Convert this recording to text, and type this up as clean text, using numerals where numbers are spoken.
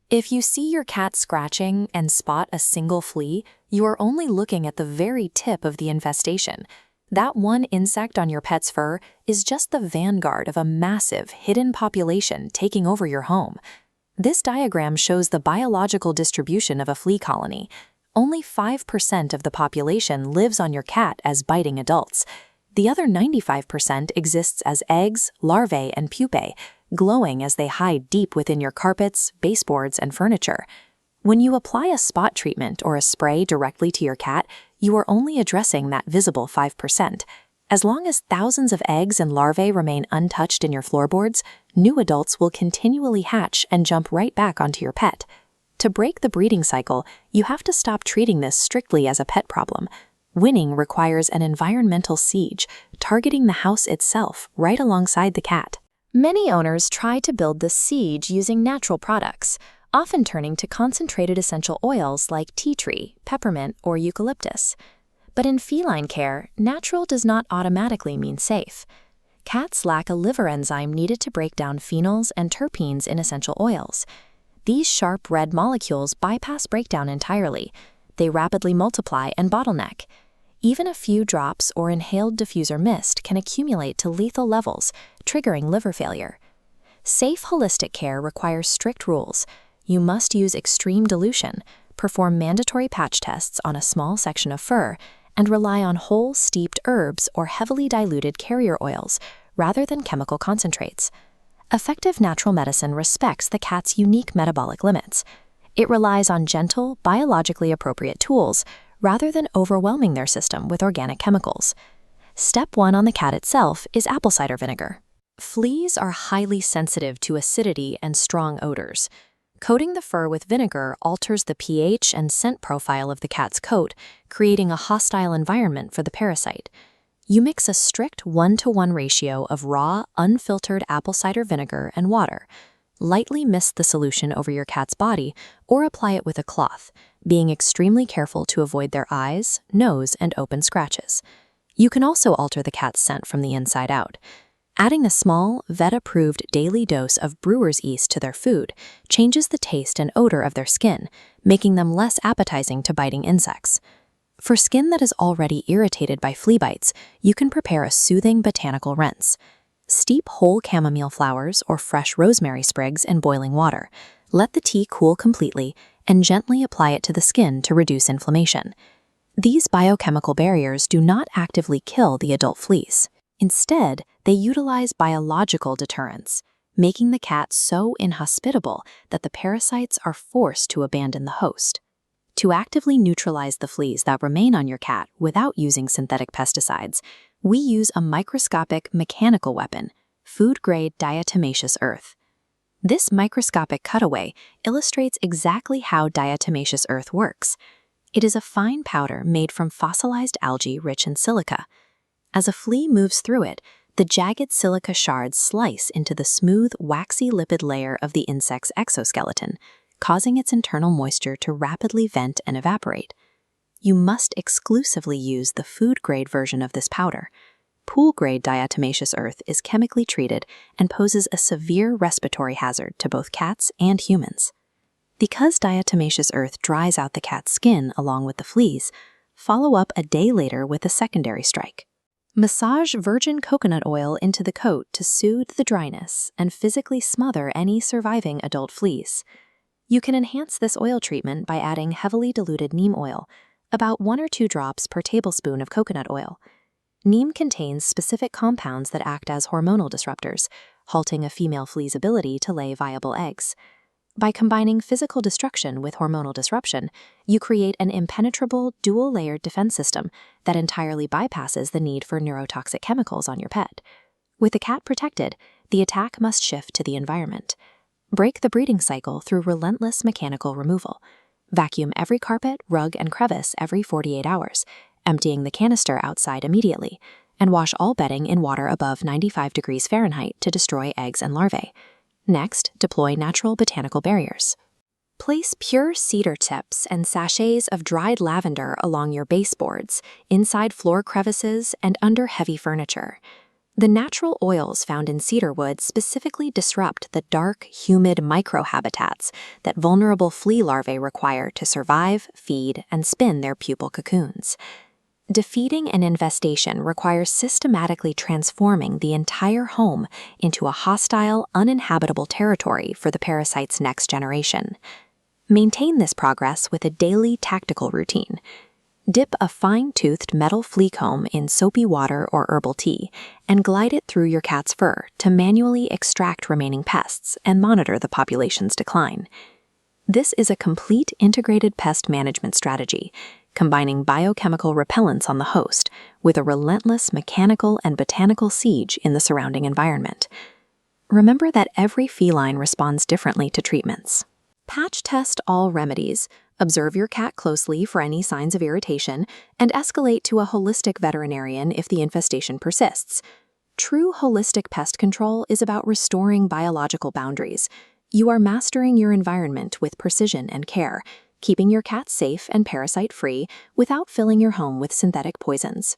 If you see your cat scratching and spot a single flea, you are only looking at the very tip of the infestation. That one insect on your pet's fur is just the vanguard of a massive, hidden population taking over your home. This diagram shows the biological distribution of a flea colony. Only 5% of the population lives on your cat as biting adults. The other 95% exists as eggs, larvae, and pupae, glowing as they hide deep within your carpets, baseboards, and furniture. When you apply a spot treatment or a spray directly to your cat, you are only addressing that visible 5%. As long as thousands of eggs and larvae remain untouched in your floorboards, new adults will continually hatch and jump right back onto your pet. To break the breeding cycle, you have to stop treating this strictly as a pet problem. Winning requires an environmental siege, targeting the house itself right alongside the cat. Many owners try to build this siege using natural products, often turning to concentrated essential oils like tea tree, peppermint, or eucalyptus. But in feline care, natural does not automatically mean safe. Cats lack a liver enzyme needed to break down phenols and terpenes in essential oils. These sharp red molecules bypass breakdown entirely. They rapidly multiply and bottleneck. Even a few drops or inhaled diffuser mist can accumulate to lethal levels, triggering liver failure. Safe holistic care requires strict rules. You must use extreme dilution, perform mandatory patch tests on a small section of fur, and rely on whole steeped herbs or heavily diluted carrier oils rather than chemical concentrates. Effective natural medicine respects the cat's unique metabolic limits. It relies on gentle, biologically appropriate tools rather than overwhelming their system with organic chemicals. Step 1 on the cat itself is apple cider vinegar. Fleas are highly sensitive to acidity and strong odors. Coating the fur with vinegar alters the pH and scent profile of the cat's coat, creating a hostile environment for the parasite. You mix a strict 1-to-1 ratio of raw, unfiltered apple cider vinegar and water. Lightly mist the solution over your cat's body or apply it with a cloth, being extremely careful to avoid their eyes, nose, and open scratches. You can also alter the cat's scent from the inside out. Adding a small, vet-approved daily dose of brewer's yeast to their food changes the taste and odor of their skin, making them less appetizing to biting insects. For skin that is already irritated by flea bites, you can prepare a soothing botanical rinse. Steep whole chamomile flowers or fresh rosemary sprigs in boiling water. Let the tea cool completely and gently apply it to the skin to reduce inflammation. These biochemical barriers do not actively kill the adult fleas. Instead, they utilize biological deterrents, making the cat so inhospitable that the parasites are forced to abandon the host. To actively neutralize the fleas that remain on your cat without using synthetic pesticides, we use a microscopic mechanical weapon, food-grade diatomaceous earth. This microscopic cutaway illustrates exactly how diatomaceous earth works. It is a fine powder made from fossilized algae rich in silica. As a flea moves through it, the jagged silica shards slice into the smooth, waxy lipid layer of the insect's exoskeleton, causing its internal moisture to rapidly vent and evaporate. You must exclusively use the food-grade version of this powder. Pool-grade diatomaceous earth is chemically treated and poses a severe respiratory hazard to both cats and humans. Because diatomaceous earth dries out the cat's skin along with the fleas, follow up a day later with a secondary strike. Massage virgin coconut oil into the coat to soothe the dryness and physically smother any surviving adult fleas. You can enhance this oil treatment by adding heavily diluted neem oil, about 1 or 2 drops per tablespoon of coconut oil. Neem contains specific compounds that act as hormonal disruptors, halting a female flea's ability to lay viable eggs. By combining physical destruction with hormonal disruption, you create an impenetrable, dual-layered defense system that entirely bypasses the need for neurotoxic chemicals on your pet. With the cat protected, the attack must shift to the environment. Break the breeding cycle through relentless mechanical removal. Vacuum every carpet, rug, and crevice every 48 hours, emptying the canister outside immediately, and wash all bedding in water above 95 degrees Fahrenheit to destroy eggs and larvae. Next, deploy natural botanical barriers. Place pure cedar tips and sachets of dried lavender along your baseboards, inside floor crevices, and under heavy furniture. The natural oils found in cedarwood specifically disrupt the dark, humid microhabitats that vulnerable flea larvae require to survive, feed, and spin their pupal cocoons. Defeating an infestation requires systematically transforming the entire home into a hostile, uninhabitable territory for the parasite's next generation. Maintain this progress with a daily tactical routine. Dip a fine-toothed metal flea comb in soapy water or herbal tea and glide it through your cat's fur to manually extract remaining pests and monitor the population's decline. This is a complete integrated pest management strategy, combining biochemical repellents on the host with a relentless mechanical and botanical siege in the surrounding environment. Remember that every feline responds differently to treatments. Patch test all remedies, observe your cat closely for any signs of irritation, and escalate to a holistic veterinarian if the infestation persists. True holistic pest control is about restoring biological boundaries. You are mastering your environment with precision and care, keeping your cat safe and parasite-free without filling your home with synthetic poisons.